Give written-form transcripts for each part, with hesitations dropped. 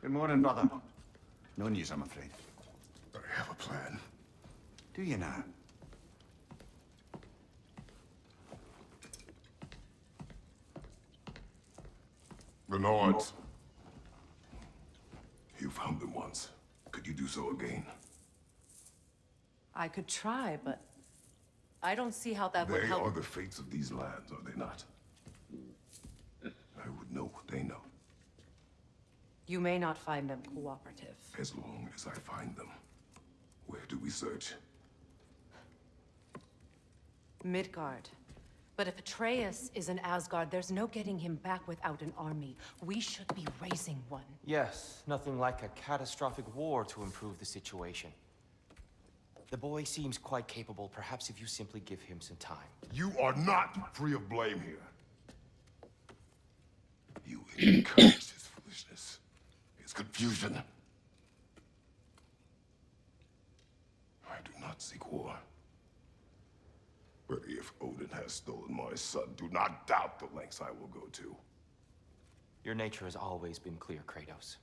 Good morning, brother. No news, I'm afraid. I have a plan. Do you now? The Nords. You found them once. Could you do so again? I could try, but I don't see how that would help. They are the fates of these lands, are they not? I would know what they know. You may not find them cooperative. As long as I find them. Where do we search? Midgard. But if Atreus is in Asgard, there's no getting him back without an army. We should be raising one. Yes, nothing like a catastrophic war to improve the situation. The boy seems quite capable. Perhaps if you simply give him some time. You are not free of blame here. You encouraged his foolishness, his confusion. I do not seek war. But if Odin has stolen my son, do not doubt the lengths I will go to. Your nature has always been clear, Kratos.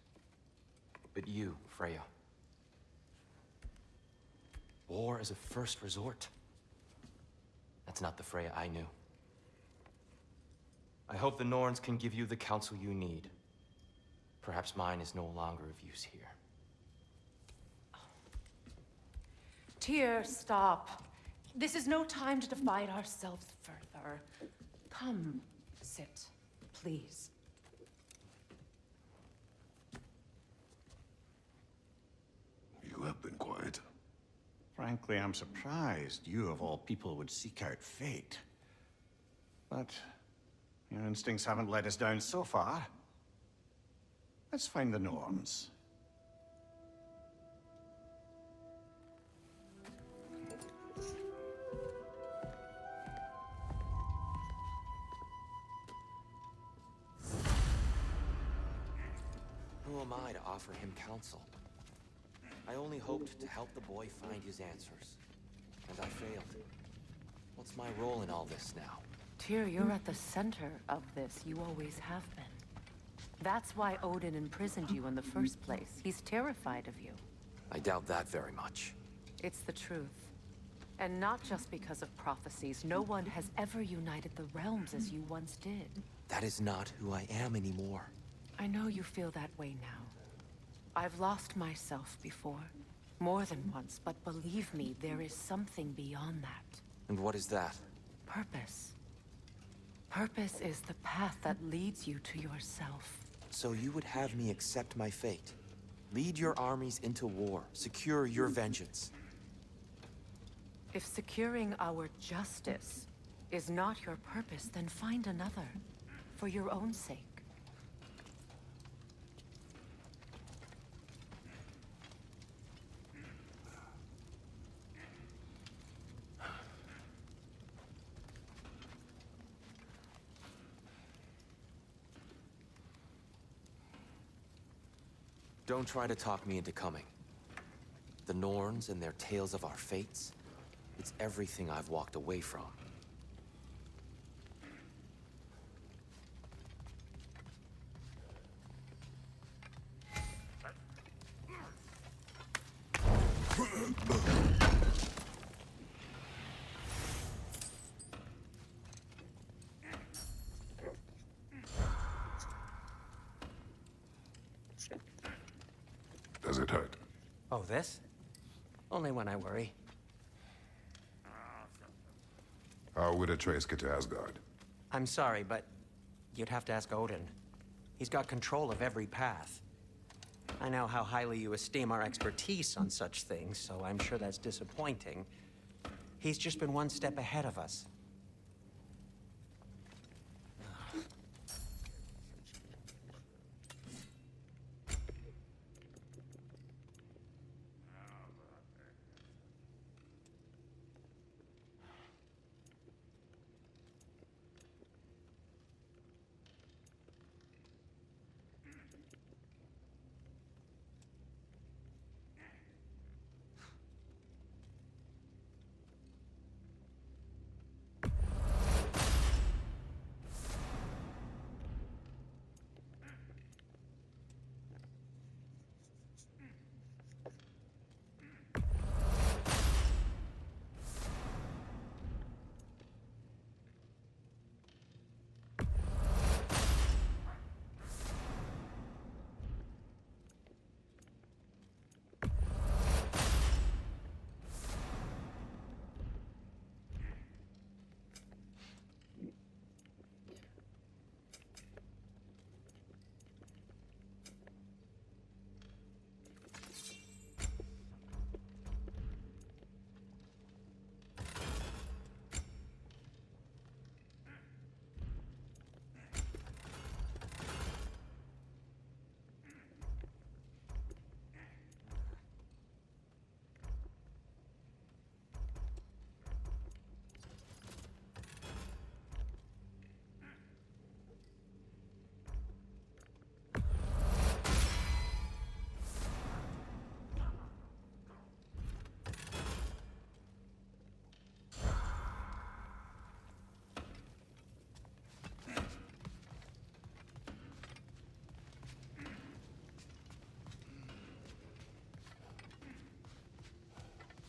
But you, Freya. War as a first resort. That's not the Freya I knew. I hope the Norns can give you the counsel you need. Perhaps mine is no longer of use here. Tyr, stop. This is no time to divide ourselves further. Come, sit, please. You have been quiet. Frankly, I'm surprised you, of all people, would seek out fate. But your instincts haven't let us down so far. Let's find the Norns. Who am I to offer him counsel? I only hoped to help the boy find his answers. And I failed. What's my role in all this now? Tyr, you're at the center of this. You always have been. That's why Odin imprisoned you in the first place. He's terrified of you. I doubt that very much. It's the truth. And not just because of prophecies. No one has ever united the realms as you once did. That is not who I am anymore. I know you feel that way now. I've lost myself before. More than once, but believe me, there is something beyond that. And what is that? Purpose. Purpose is the path that leads you to yourself. So you would have me accept my fate? Lead your armies into war, secure your vengeance. If securing our justice is not your purpose, then find another. For your own sake. Don't try to talk me into coming. The Norns and their tales of our fates, it's everything I've walked away from. Does it hurt? Oh, this? Only when I worry. How would Atreus get to Asgard? I'm sorry, but you'd have to ask Odin. He's got control of every path. I know how highly you esteem our expertise on such things, so I'm sure that's disappointing. He's just been one step ahead of us.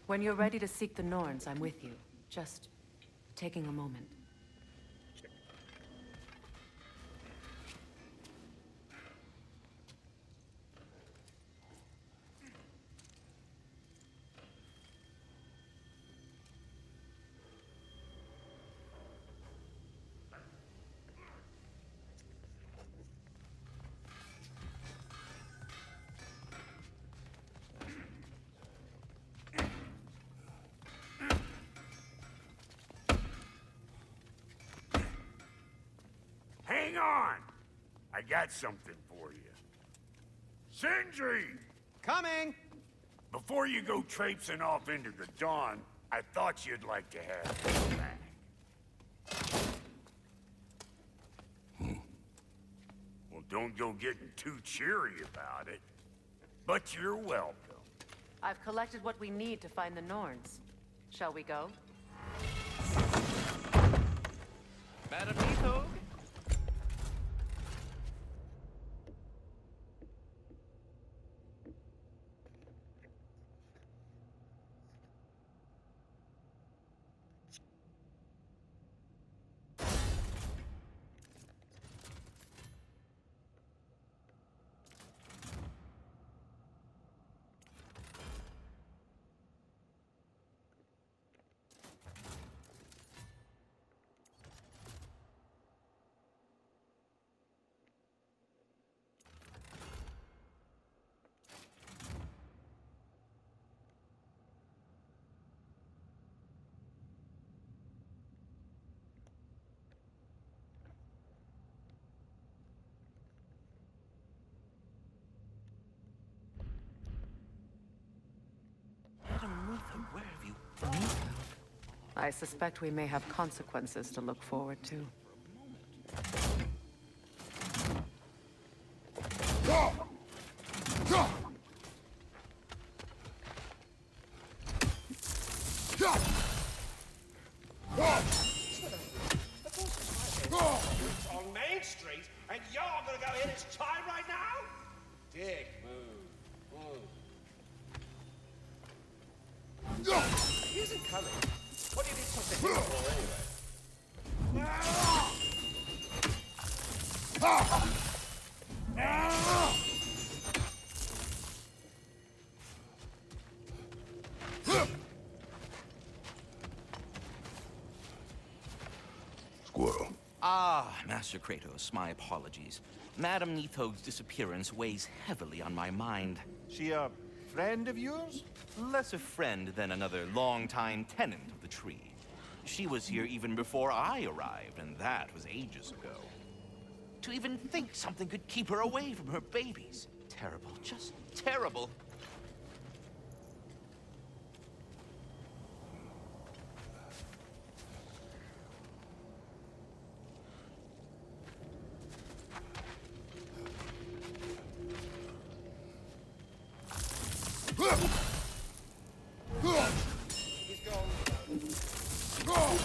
When you're ready to seek the Norns, I'm with you. Just taking a moment. Hang on! I got something for you. Sindri! Coming! Before you go traipsing off into the dawn, I thought you'd like to have this back. Well, don't go getting too cheery about it. But you're welcome. I've collected what we need to find the Norns. Shall we go? Madam Nithog? Where have you been? I suspect we may have consequences to look forward to. On Main Street, and you're gonna go hit his time right now? Dick move. He isn't coming. What do you need something to for anyway? Master Kratos, my apologies. Madame Nithog's disappearance weighs heavily on my mind. She a friend of yours? Less a friend than another longtime tenant of the tree. She was here even before I arrived, and that was ages ago. To even think something could keep her away from her babies. Terrible, just terrible. He's gone.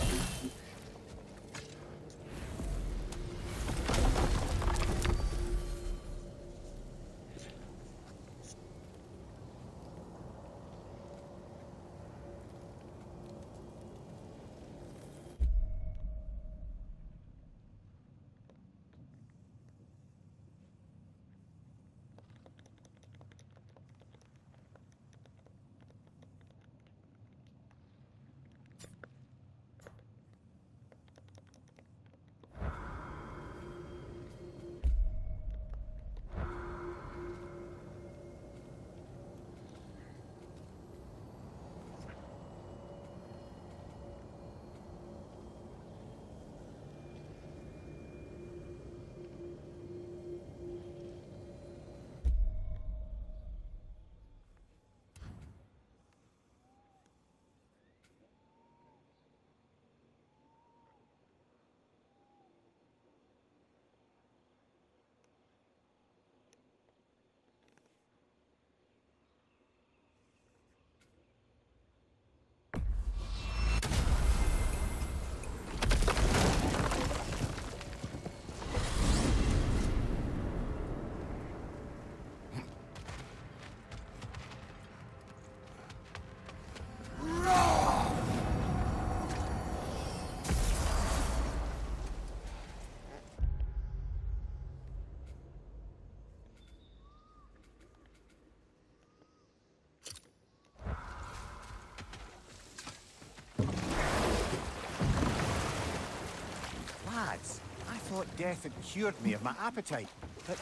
Lads, I thought death had cured me of my appetite, but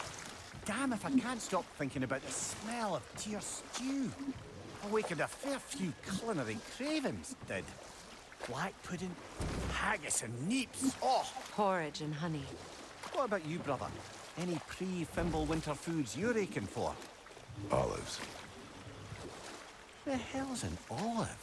damn if I can't stop thinking about the smell of deer stew. Awakened a fair few culinary cravings, did. Black pudding, haggis and neeps. Oh! Porridge and honey. What about you, brother? Any pre-Fimble winter foods you're aching for? Olives. The hell's an olive?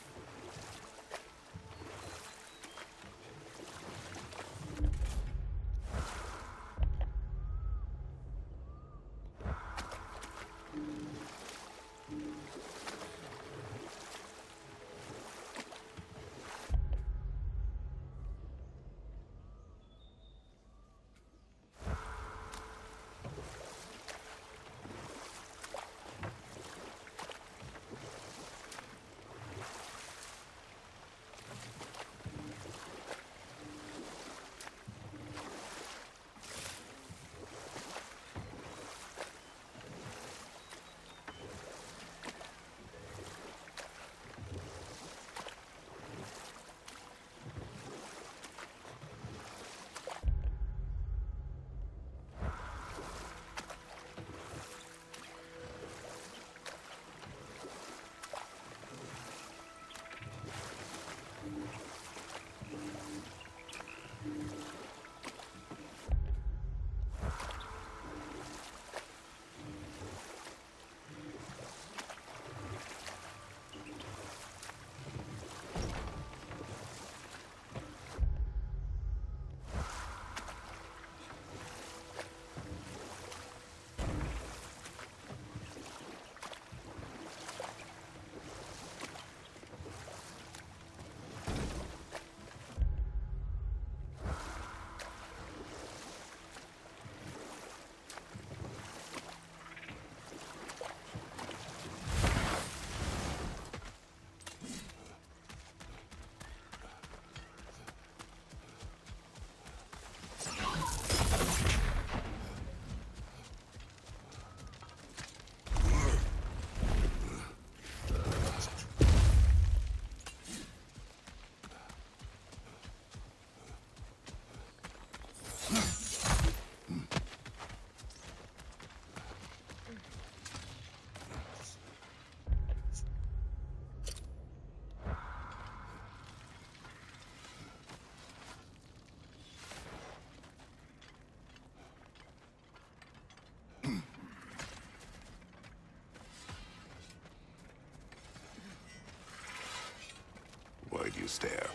stare.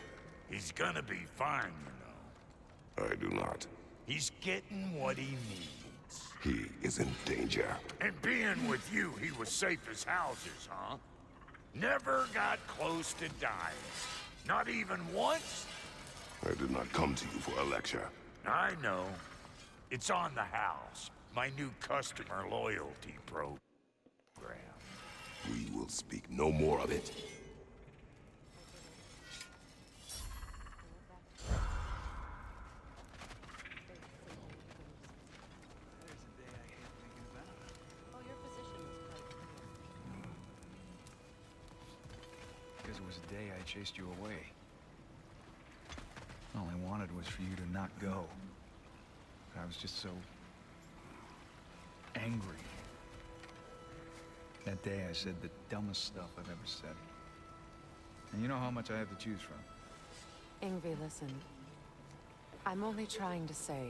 He's gonna be fine, you know. I do not. He's getting what he needs. He is in danger. And being with you, he was safe as houses, huh? Never got close to dying. Not even once? I did not come to you for a lecture. I know. It's on the house. My new customer loyalty program. We will speak no more of it. Because it was the day I chased you away. All I wanted was for you to not go. I was just so angry. That day I said the dumbest stuff I've ever said. And you know how much I have to choose from. Ingvi, listen. I'm only trying to say,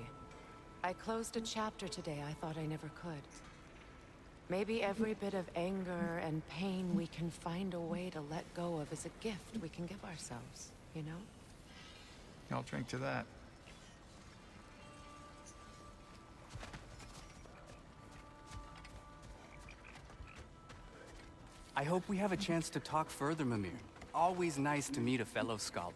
I closed a chapter today I thought I never could. Maybe every bit of anger and pain we can find a way to let go of is a gift we can give ourselves, you know? I'll drink to that. I hope we have a chance to talk further, Mimir. Always nice to meet a fellow scholar.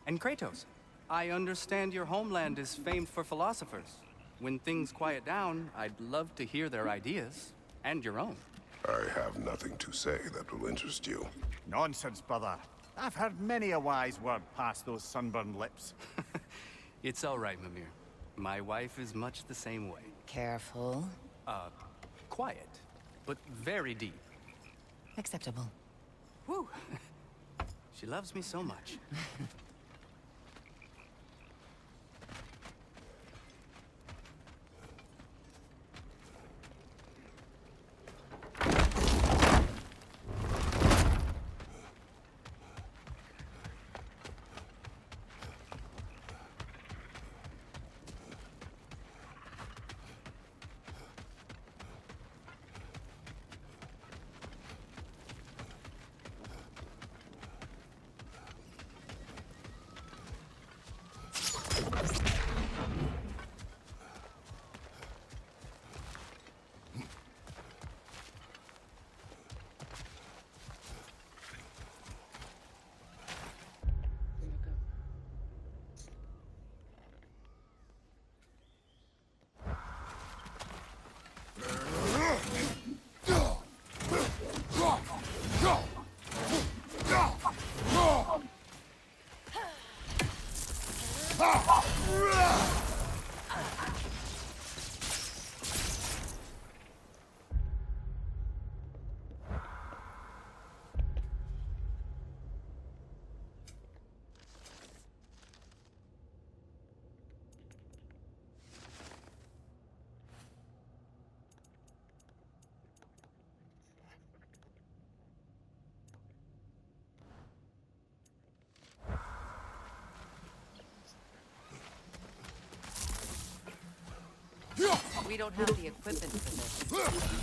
And Kratos, I understand your homeland is famed for philosophers. When things quiet down, I'd love to hear their ideas, and your own. I have nothing to say that will interest you. Nonsense, brother. I've heard many a wise word past those sunburned lips. It's all right, Mimir. My wife is much the same way. Careful. Quiet, but very deep. Acceptable. Whew. She loves me so much. We don't have the equipment for this.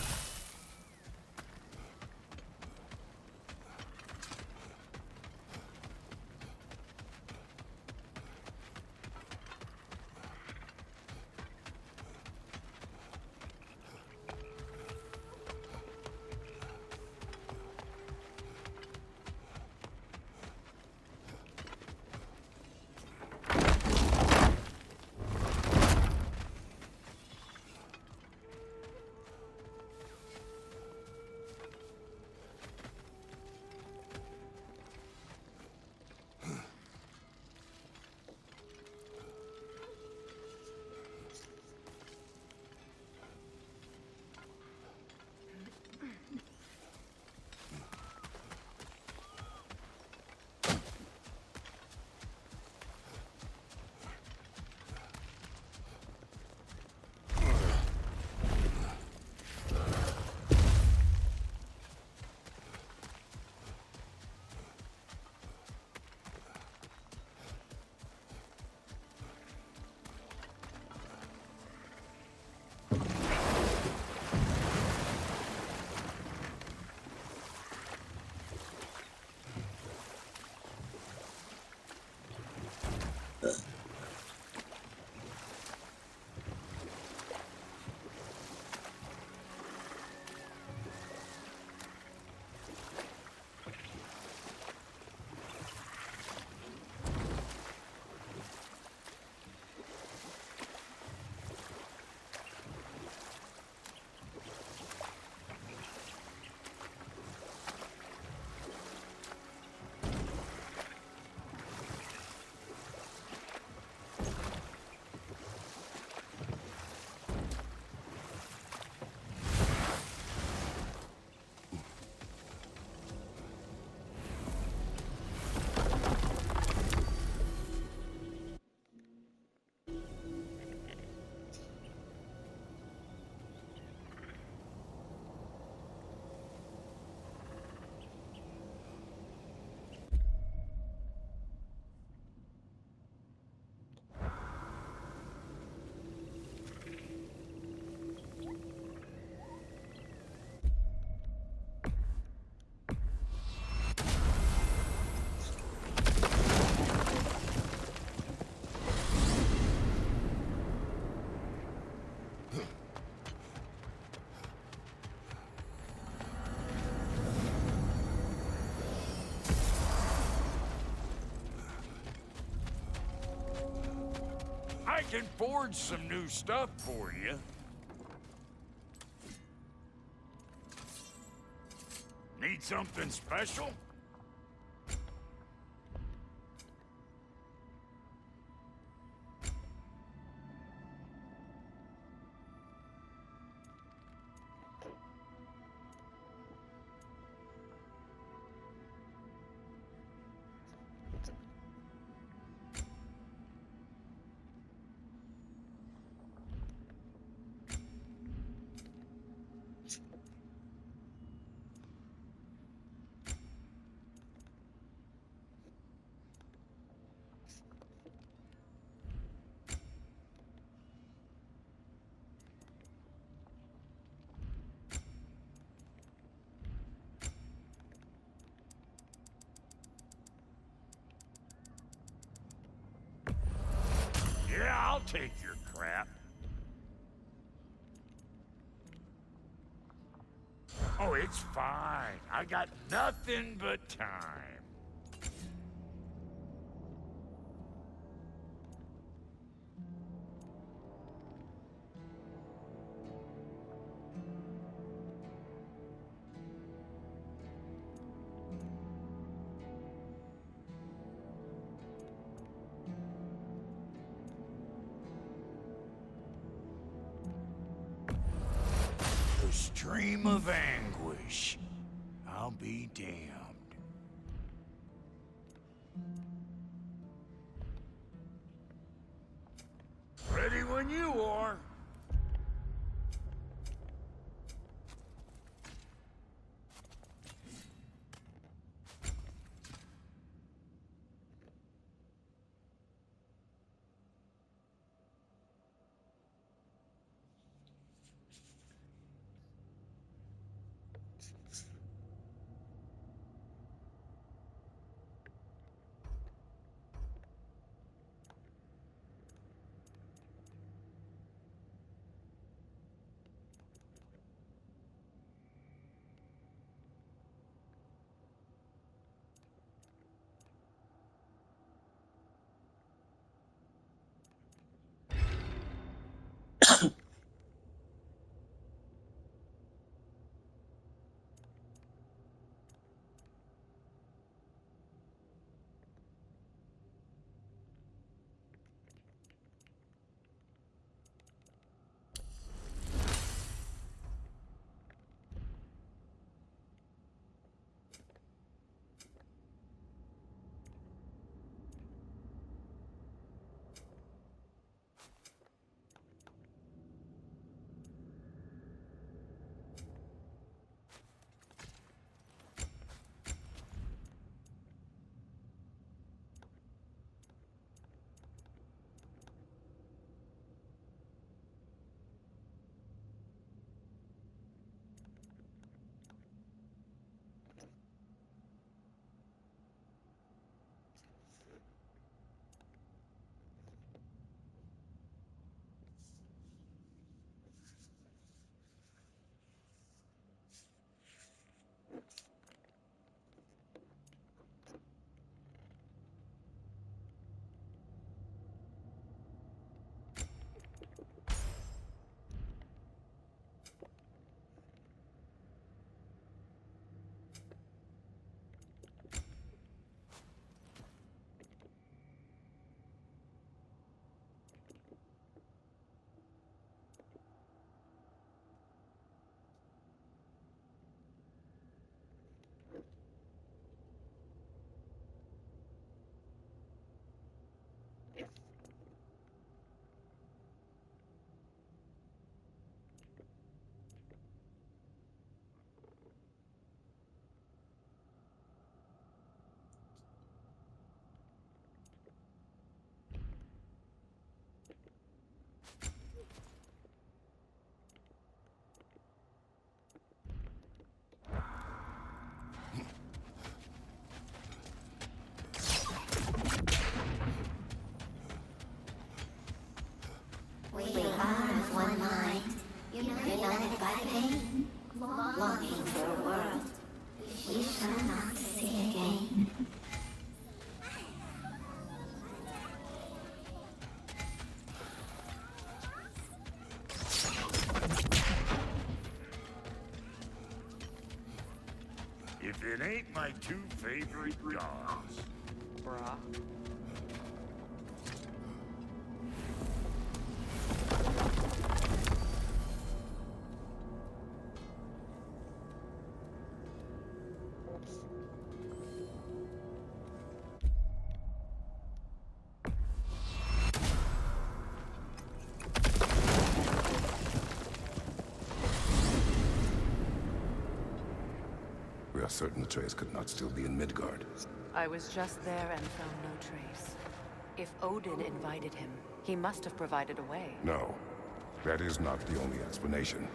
I can forge some new stuff for you. Need something special? Yeah, I'll take your crap. Oh, it's fine. I got nothing but time. The stream of anguish. I'll be damned. Ready when you are. if it ain't my two favorite dogs. Bruh. We are certain the Atreus could not still be in Midgard. I was just there and found no trace. If Odin invited him, he must have provided a way. No, that is not the only explanation.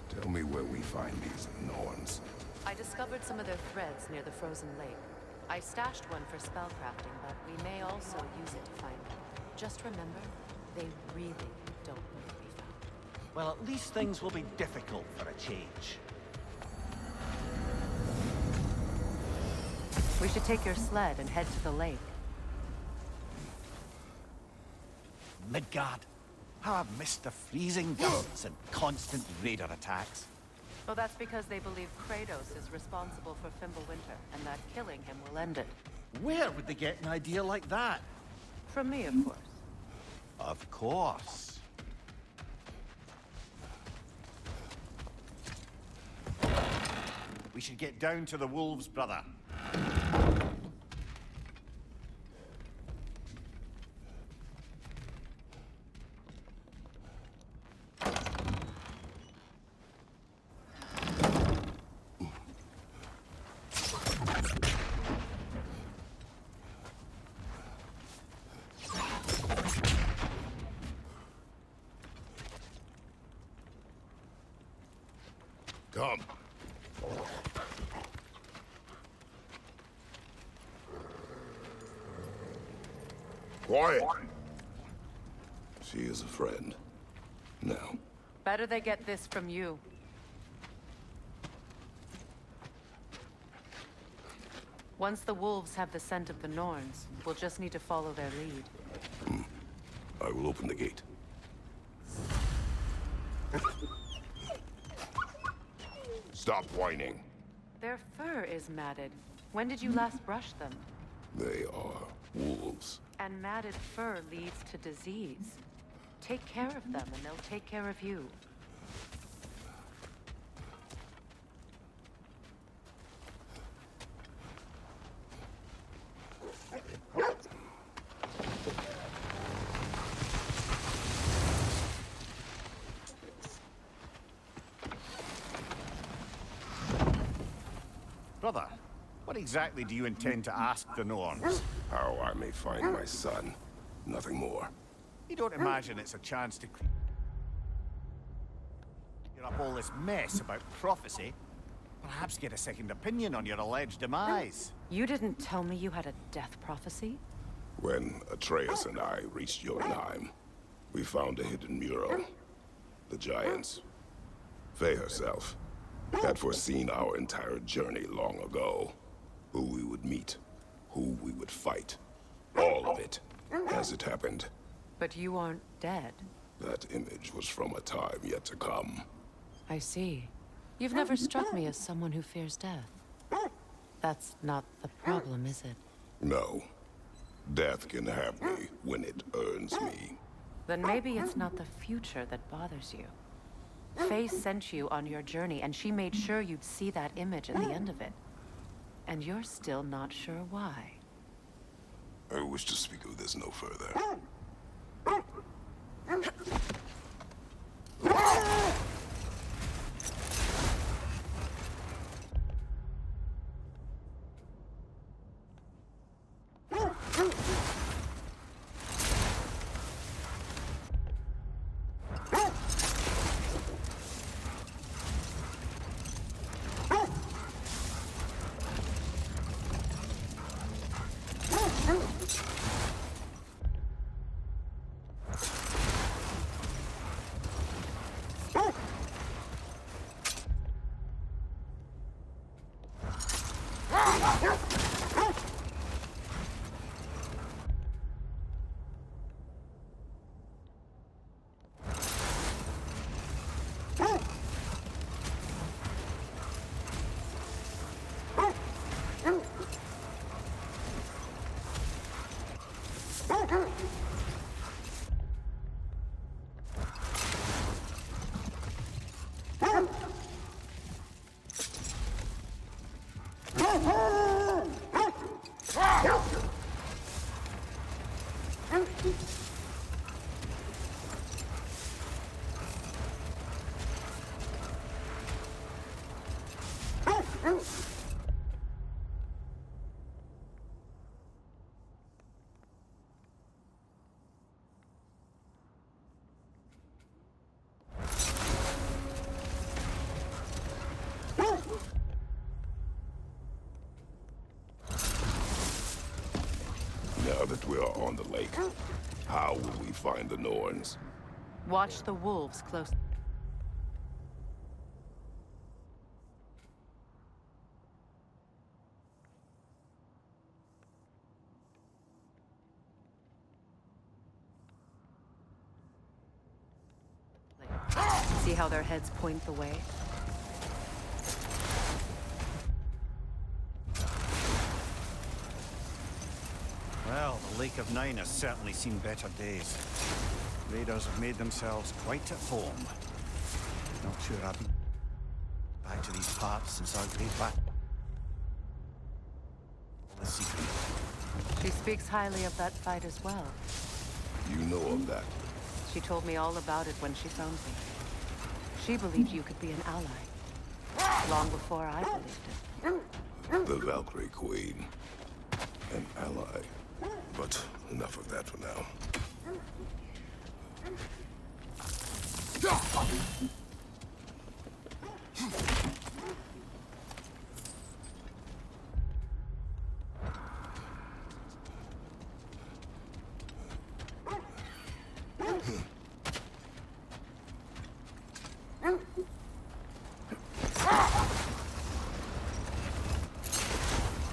Tell me where we find these Norns. I discovered some of their threads near the frozen lake. I stashed one for spellcrafting, but we may also use it to find them. Just remember, they really don't want to be found. Well, at least things will be difficult for a change. We should take your sled and head to the lake. Midgard. How I've missed the freezing gusts and constant raider attacks. Well, that's because they believe Kratos is responsible for Fimbulwinter, and that killing him will end it. Where would they get an idea like that? From me, of course. Of course. We should get down to the wolves, brother. Come. Quiet. She is a friend. Now. Better they get this from you. Once the wolves have the scent of the Norns, we'll just need to follow their lead. I will open the gate. Stop whining. Their fur is matted. When did you last brush them? They are wolves. And matted fur leads to disease. Take care of them, and they'll take care of you. Brother, what exactly do you intend to ask the Norns? How I may find my son. Nothing more. You don't imagine it's a chance to clear up all this mess about prophecy? Perhaps get a second opinion on your alleged demise. You didn't tell me you had a death prophecy? When Atreus and I reached Jotunheim, we found a hidden mural. The Giants, Faye herself, had foreseen our entire journey long ago. Who we would meet, who we would fight. All of it, as it happened. But you aren't dead. That image was from a time yet to come. I see. You've never struck me as someone who fears death. That's not the problem, is it? No. Death can have me when it earns me. Then maybe it's not the future that bothers you. Faye sent you on your journey, and she made sure you'd see that image at the end of it. And you're still not sure why. I wish to speak of this no further. Now that we are on the lake, how will we find the Norns? Watch the wolves close. See how their heads point the way? Well, the Lake of Nine has certainly seen better days. Raiders have made themselves quite at home. Not sure I've been back to these parts since our great battle. The secret. She speaks highly of that fight as well. You know of that. She told me all about it when she found me. She believed you could be an ally. Long before I believed it. The Valkyrie Queen. An ally. But enough of that for now.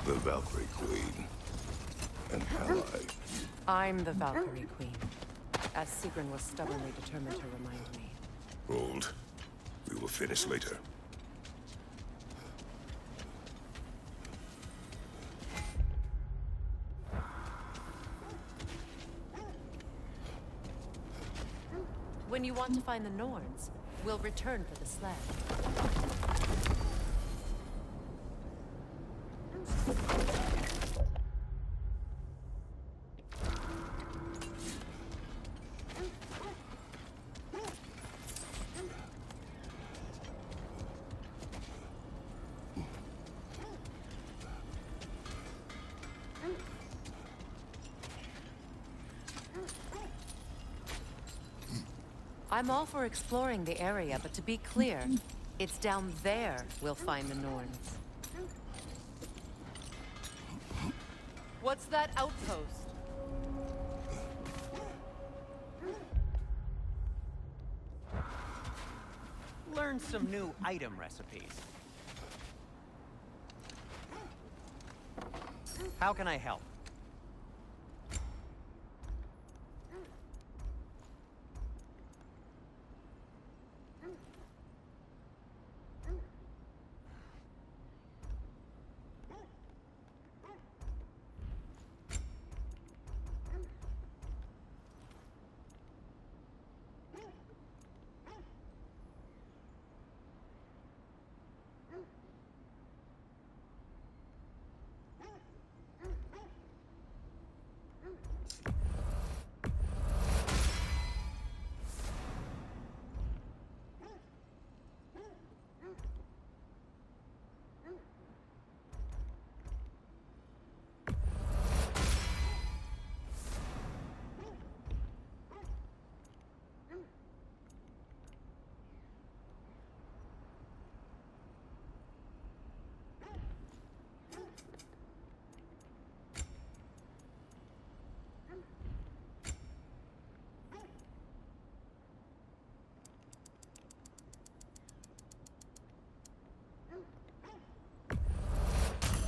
The Valkyrie Queen. An ally. I'm the Valkyrie Queen, as Sigrun was stubbornly determined to remind me. Hold. We will finish later. When you want to find the Norns, we'll return for the sled. I'm all for exploring the area, but to be clear, it's down there we'll find the Norns. What's that outpost? Learn some new item recipes. How can I help?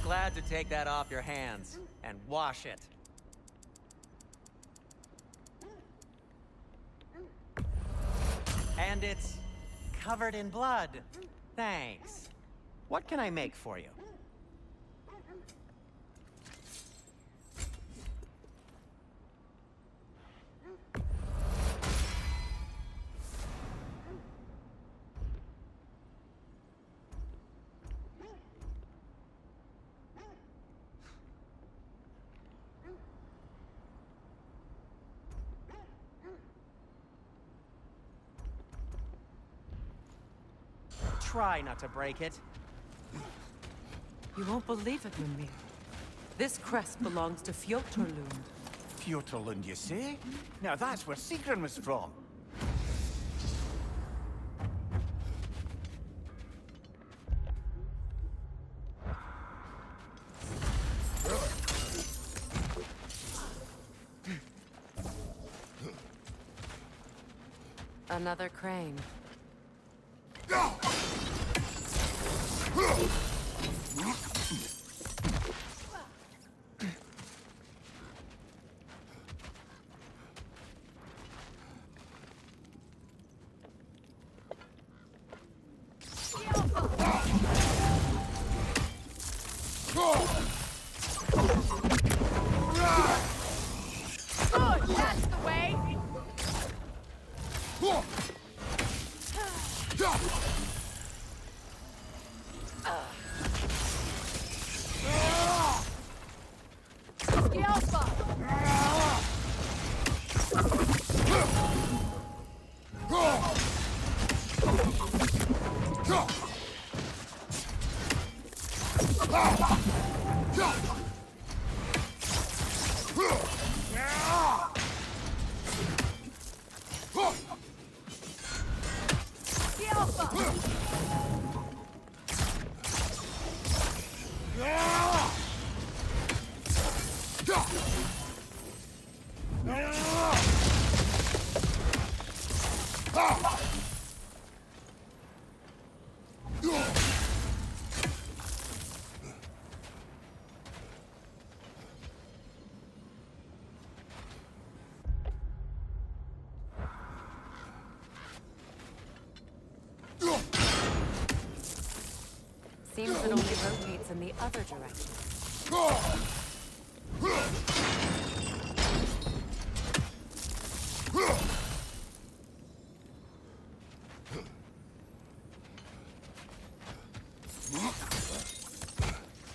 Glad to take that off your hands and wash it. And it's covered in blood. Thanks. What can I make for you? Try not to break it. You won't believe it, Mimir. This crest belongs to Fjotorlund. Fjotorlund, you say? Now that's where Sigrun was from. Another crane. That's the way! Seems it only rotates in the other direction.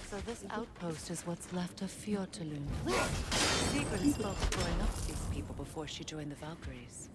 So this outpost is what's left of Fjortulund. Sigrid spoke of going up to these people before she joined the Valkyries.